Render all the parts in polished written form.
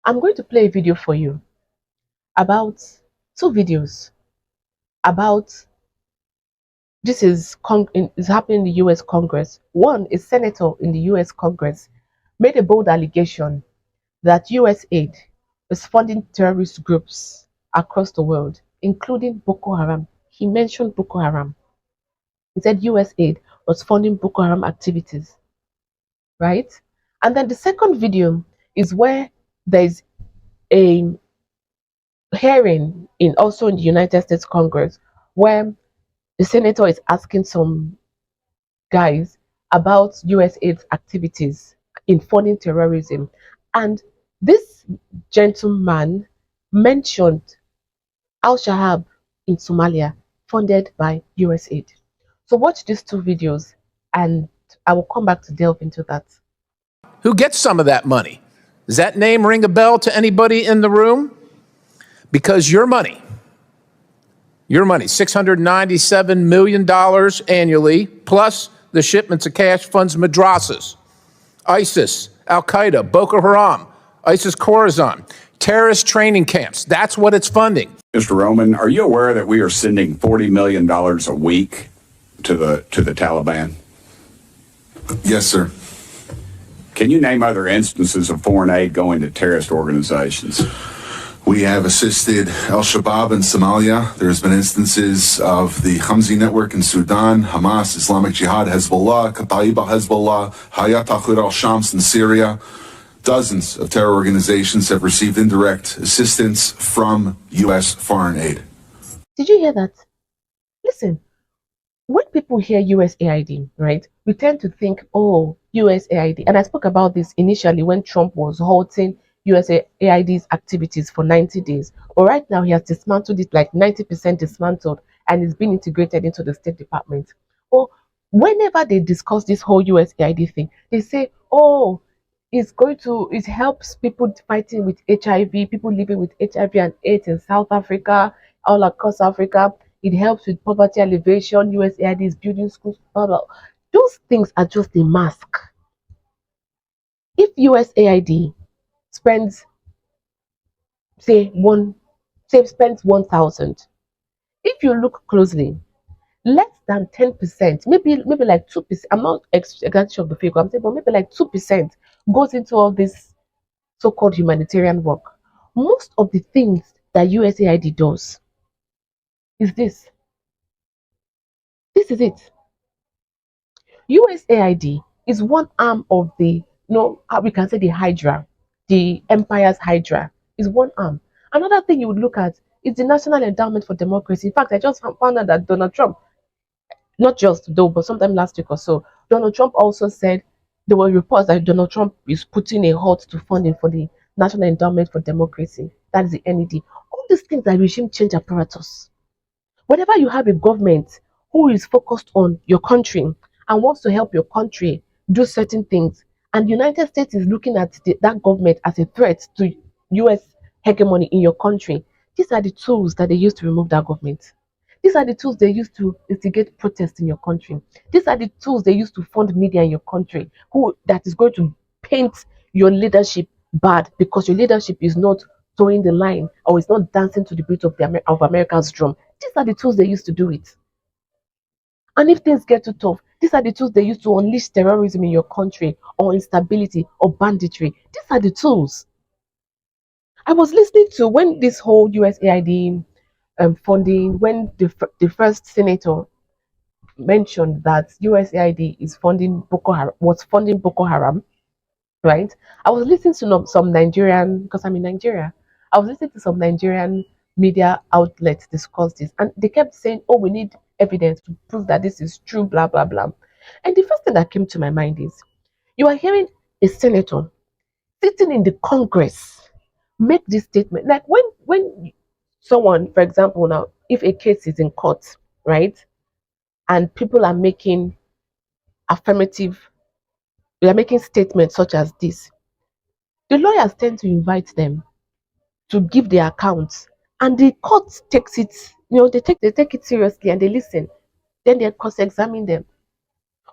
I'm going to play a video for you about two videos about is happening in the US Congress. One, a senator in the US Congress made a bold allegation that USAID is funding terrorist groups across the world, including Boko Haram. He mentioned Boko Haram. He said USAID was funding Boko Haram activities, right? And then the second video is where there's a hearing also in the United States Congress where the senator is asking some guys about USAID's activities in funding terrorism. And this gentleman mentioned Al-Shabaab in Somalia, funded by USAID. So watch these two videos and I will come back to delve into that. Who gets some of that money? Does that name ring a bell to anybody in the room? Because your money, $697 million annually, plus the shipments of cash funds madrasas, ISIS, Al-Qaeda, Boko Haram, ISIS Khorasan, terrorist training camps. That's what it's funding. Mr. Roman, are you aware that we are sending $40 million a week to the Taliban? Yes, sir. Can you name other instances of foreign aid going to terrorist organizations? We have assisted Al-Shabaab in Somalia. There's been instances of the Hamzi network in Sudan, Hamas, Islamic Jihad, Hezbollah, Kataib al-Hezbollah, Hayat Tahrir al-Shams in Syria. Dozens of terror organizations have received indirect assistance from U.S. foreign aid. Did you hear that? Listen, when people hear USAID, right, we tend to think, oh, USAID. And I spoke about this initially when Trump was halting USAID's activities for 90 days. But right now, he has dismantled it, like 90% dismantled, and it's been integrated into the State Department. Well, whenever they discuss this whole USAID thing, they say, oh, it helps people fighting with HIV, people living with HIV and AIDS in South Africa, all across Africa. It helps with poverty alleviation. USAID is building schools, blah, blah. Those things are just a mask. If USAID spends, spends 1,000, if you look closely, less than 10%, maybe like 2%. I'm not exactly sure of the figure. I'm saying, but maybe like 2% goes into all this so-called humanitarian work. Most of the things that USAID does is this. This is it. USAID is one arm of the, how we can say the Hydra, the empire's Hydra is one arm. Another thing you would look at is the National Endowment for Democracy. In fact, I just found out that Donald Trump, not just though, but sometime last week or so, Donald Trump also said there were reports that Donald Trump is putting a halt to funding for the National Endowment for Democracy. That is the NED. All these things are regime change apparatus. Whenever you have a government who is focused on your country and wants to help your country do certain things, and the United States is looking at that government as a threat to US hegemony in your country, these are the tools that they use to remove that government. These are the tools they use to instigate protests in your country. These are the tools they use to fund media in your country that is going to paint your leadership bad because your leadership is not towing the line or is not dancing to the beat of America's drum. These are the tools they use to do it. And if things get too tough, these are the tools they use to unleash terrorism in your country or instability or banditry. These are the tools. I was listening to when this whole USAID funding, when the first senator mentioned that USAID is was funding Boko Haram, right? I was listening to some Nigerian, because I'm in Nigeria, I was listening to some Nigerian media outlets discuss this, and they kept saying, oh, we need evidence to prove that this is true, blah, blah, blah. And the first thing that came to my mind is you are hearing a senator sitting in the Congress make this statement. Like when someone, for example, now, if a case is in court, right, and people are making affirmative, they are making statements such as this, the lawyers tend to invite them to give their accounts, and the court takes it, they take it seriously and they listen. Then they cross-examine them.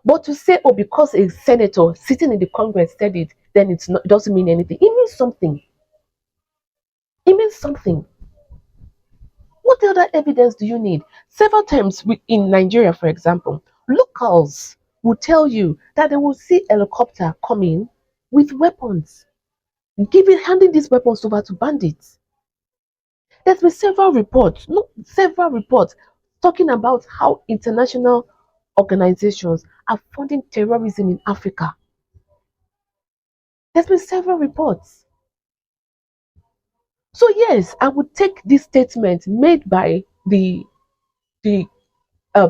But to say, oh, because a senator sitting in the Congress said it, then it doesn't mean anything. It means something. It means something. What other evidence do you need? Several times in Nigeria, for example, locals will tell you that they will see helicopter coming with weapons, handing these weapons over to bandits. There's been several reports, no, several reports talking about how international organizations are funding terrorism in Africa. There's been several reports. So yes, I would take this statement made by the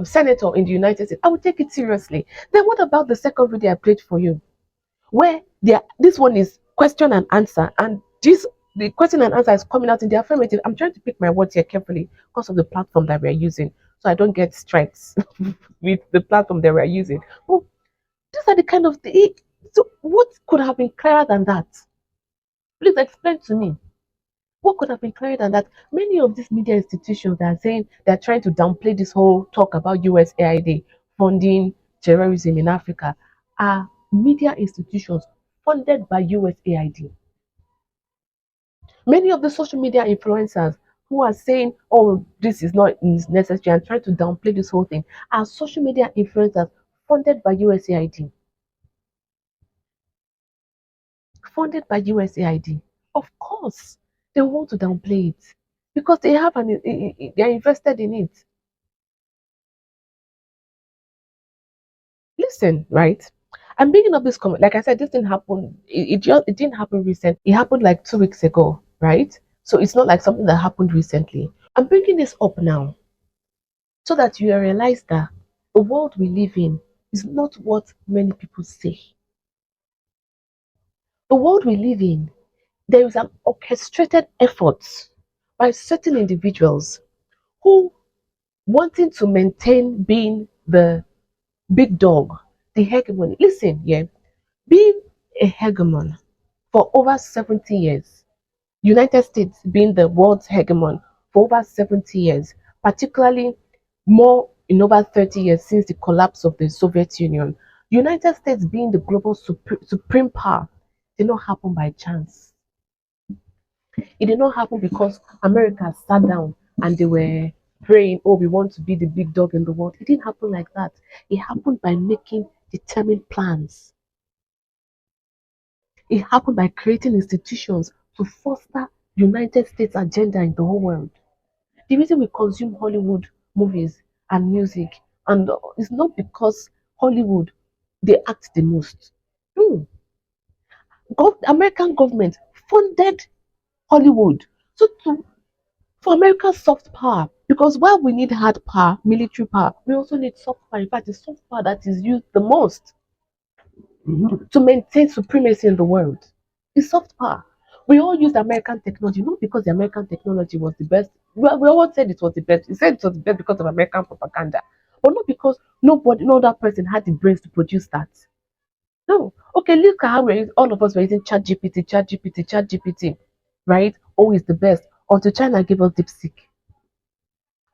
senator in the United States. I would take it seriously. Then what about the second video I played for you, where this one is question and answer, and the question and answer is coming out in the affirmative. I'm trying to pick my words here carefully because of the platform that we're using, so I don't get strikes with the platform that we're using. Well, these are the kind of so what could have been clearer than that? Please explain to me. What could have been clearer than that? Many of these media institutions that are saying they're trying to downplay this whole talk about USAID funding terrorism in Africa are media institutions funded by USAID. Many of the social media influencers who are saying, oh, this is not necessary and trying to downplay this whole thing are social media influencers funded by USAID. Funded by USAID. Of course, they want to downplay it because they have they are invested in it. Listen, right? I'm bringing up this comment. Like I said, this didn't happen. It didn't happen recent. It happened like 2 weeks ago, right? So it's not like something that happened recently. I'm bringing this up now so that you realize that the world we live in is not what many people say. The world we live in, there is an orchestrated effort by certain individuals who wanting to maintain being the big dog, the hegemony. Listen, yeah, being a hegemon for over 70 years, United States being the world's hegemon for over 70 years, particularly more in over 30 years since the collapse of the Soviet Union, United States being the global supreme power did not happen by chance. It did not happen because America sat down and they were praying, oh, we want to be the big dog in the world. It didn't happen like that. It happened by making determined plans. It happened by creating institutions to foster United States agenda in the whole world. The reason we consume Hollywood movies and music, and it's not because Hollywood they act the most. No, American government funded Hollywood for America's soft power. Because while we need hard power, military power, we also need soft power. In fact, it's soft power that is used the most to maintain supremacy in the world. It's soft power. We all used American technology, not because the American technology was the best. Well, we all said it was the best. We said it was the best because of American propaganda, but not because no other person had the brains to produce that. No. Okay, look at how all of us were using Chat GPT, right? Always the best until China gave us DeepSeek.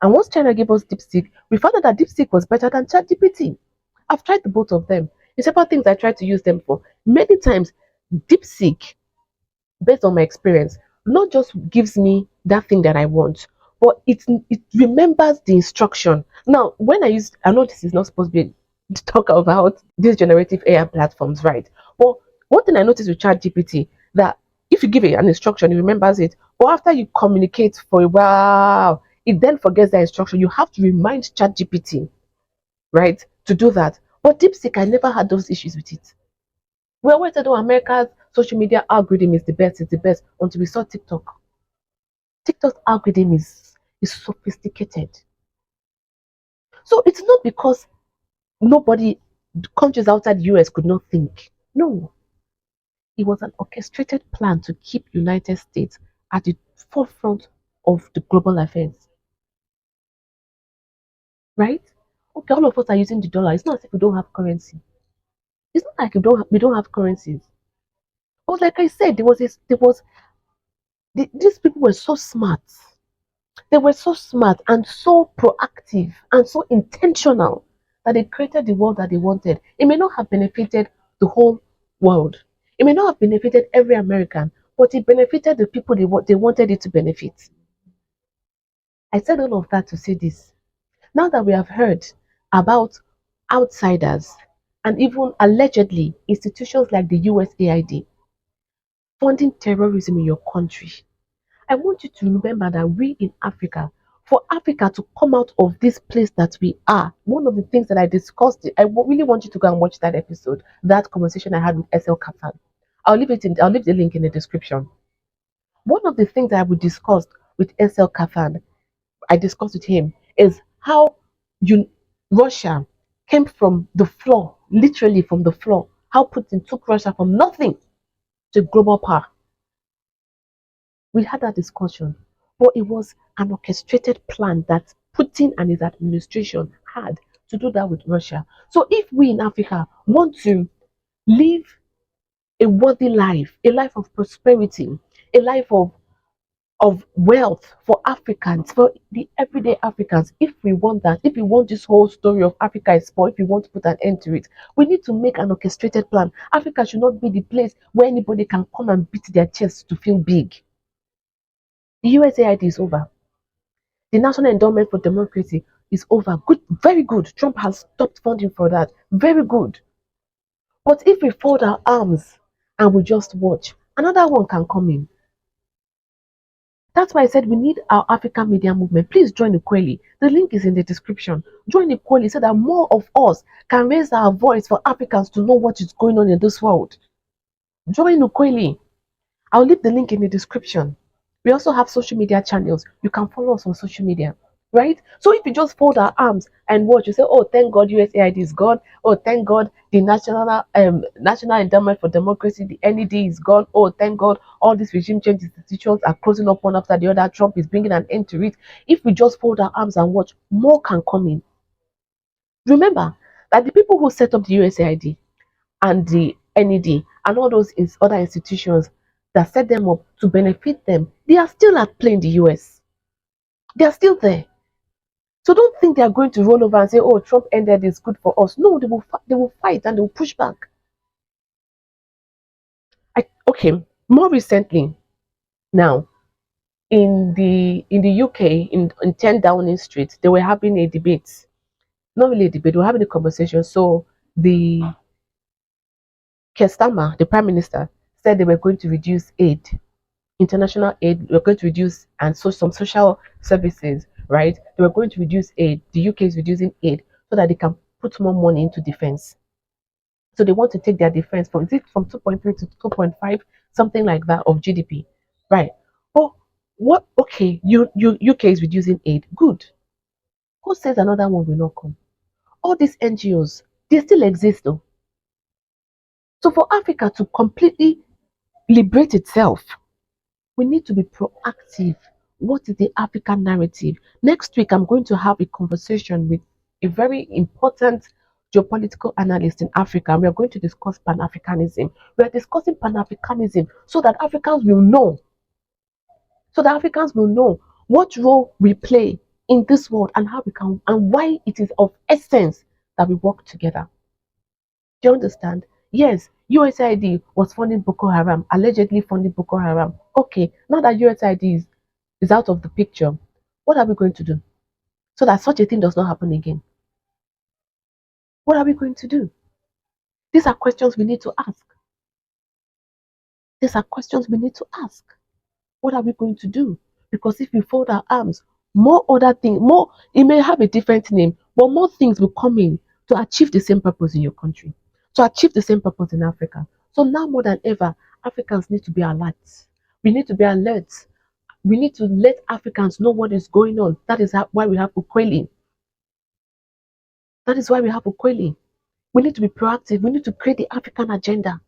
And once China gave us DeepSeek, we found out that DeepSeek was better than ChatGPT. I've tried the both of them. The several things I tried to use them for. Many times, DeepSeek, based on my experience, not just gives me that thing that I want, but it remembers the instruction. Now, I know this is not supposed to be to talk about these generative AI platforms, right? But one thing I noticed with ChatGPT that if you give it an instruction, it remembers it. But after you communicate for a while, it then forgets the instruction. You have to remind ChatGPT, right, to do that. But DeepSeek, I never had those issues with it. We always said, oh, America's social media algorithm is the best, it's the best, until we saw TikTok. TikTok's algorithm is sophisticated. So it's not because nobody, countries outside the US could not think. No, it was an orchestrated plan to keep United States at the forefront of the global affairs, right? Okay, all of us are using the dollar. It's not as if we don't have currency. It's not like we don't have currencies. But like I said, these people were so smart. They were so smart and so proactive and so intentional that they created the world that they wanted. It may not have benefited the whole world. It may not have benefited every American, but it benefited the people they wanted it to benefit. I said all of that to say this. Now that we have heard about outsiders and even allegedly institutions like the USAID funding terrorism in your country, I want you to remember that we in Africa, for Africa to come out of this place that we are, one of the things that I discussed, really want you to go and watch that episode, that conversation I had with SL Kafan. I'll leave the link in the description. One of the things that I would discuss with SL Kafan, I discussed with him, is how you Russia came from the floor, literally from the floor. How Putin took Russia from nothing to global power. We had that discussion, but it was an orchestrated plan that Putin and his administration had to do that with Russia. So if we in Africa want to live a worthy life, a life of prosperity, a life of wealth for Africans, for the everyday Africans, if we want that, if we want this whole story of Africa is poor, if we want to put an end to it, we need to make an orchestrated plan. Africa should not be the place where anybody can come and beat their chest to feel big. The USAID is over. The National Endowment for Democracy is over. Good, very good. Trump has stopped funding for that. Very good. But if we fold our arms and we just watch, another one can come in. That's why I said we need our African media movement. Please join Ukweli. The link is in the description. Join Ukweli so that more of us can raise our voice for Africans to know what is going on in this world. Join Ukweli. I'll leave the link in the description. We also have social media channels. You can follow us on social media, right? So if you just fold our arms and watch, you say, "Oh, thank God, USAID is gone. Oh, thank God, the National Endowment for Democracy, the NED is gone. Oh, thank God, all these regime change institutions are closing up one after the other. Trump is bringing an end to it." If we just fold our arms and watch, more can come in. Remember that the people who set up the USAID and the NED and all those other institutions that set them up to benefit them, they are still at play in the US. They are still there. So don't think they are going to roll over and say, "Oh, Trump ended is good for us." No, they will fight and they will push back. Okay, more recently, now in the UK in 10 Downing Street, they were having a debate. Not really a debate, they were having a conversation. So the Kestama, the Prime Minister, said they were going to reduce aid, international aid. We're going to reduce and so some social services, right? They were going to reduce aid. The UK is reducing aid so that they can put more money into defense. So they want to take their defense from, is it from 2.3 to 2.5, something like that of GDP, right? Oh, what? Okay, UK is reducing aid. Good. Who says another one will not come? All these NGOs, they still exist though. So for Africa to completely liberate itself, we need to be proactive. What is the African narrative? Next week, I'm going to have a conversation with a very important geopolitical analyst in Africa. We are going to discuss Pan Africanism. We are discussing Pan Africanism so that Africans will know what role we play in this world and how we can, and why it is of essence that we work together. Do you understand? Yes, USAID was funding Boko Haram, allegedly funding Boko Haram. Okay, now that USAID is out of the picture, what are we going to do so that such a thing does not happen again? What are we going to do? These are questions we need to ask. These are questions we need to ask. What are we going to do? Because if we fold our arms, more other things, more, it may have a different name, but more things will come in to achieve the same purpose in your country, to achieve the same purpose in Africa. So now more than ever, Africans need to be alert. We need to be alert. We need to let Africans know what is going on. That is why we have Ukweli. That is why we have Ukweli. We need to be proactive. We need to create the African agenda.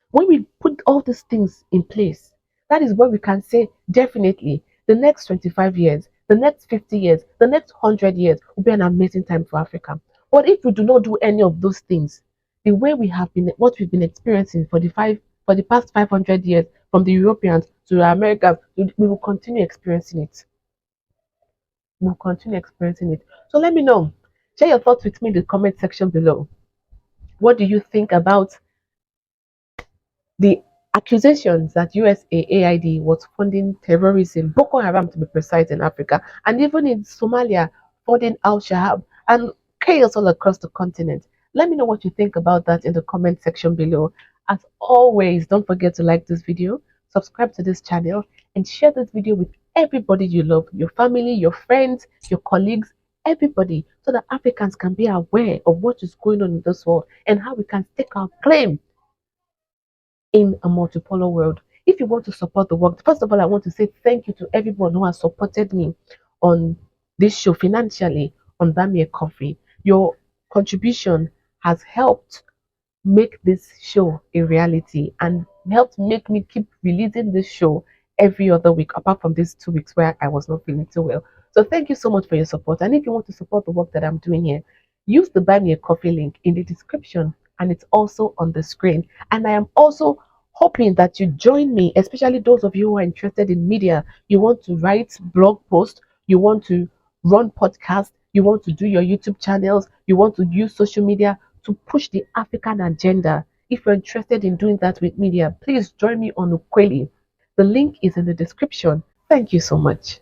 When we put all these things in place, that is when we can say definitely the next 25 years, the next 50 years, the next 100 years will be an amazing time for Africa. But if we do not do any of those things, the way we have been, what we've been experiencing for the past 500 years, from the Europeans to the Americans, we will continue experiencing it. We will continue experiencing it. So let me know. Share your thoughts with me in the comment section below. What do you think about the accusations that USAID was funding terrorism, Boko Haram to be precise, in Africa, and even in Somalia, funding Al-Shabaab, and chaos all across the continent. Let me know what you think about that in the comment section below. As always, don't forget to like this video, subscribe to this channel, and share this video with everybody you love, your family, your friends, your colleagues, everybody, so that Africans can be aware of what is going on in this world and how we can stake our claim in a multipolar world. If you want to support the work, first of all, I want to say thank you to everyone who has supported me on this show financially on Buy Me a Coffee. Your contribution has helped make this show a reality and helped make me keep releasing this show every other week, apart from these 2 weeks where I was not feeling too well. So thank you so much for your support. And if you want to support the work that I'm doing here, use the Buy Me a Coffee link in the description, and it's also on the screen. And I am also hoping that you join me, especially those of you who are interested in media. You want to write blog posts, you want to run podcasts, you want to do your YouTube channels, you want to use social media to push the African agenda. If you're interested in doing that with media, please join me on Ukweli. The link is in the description. Thank you so much.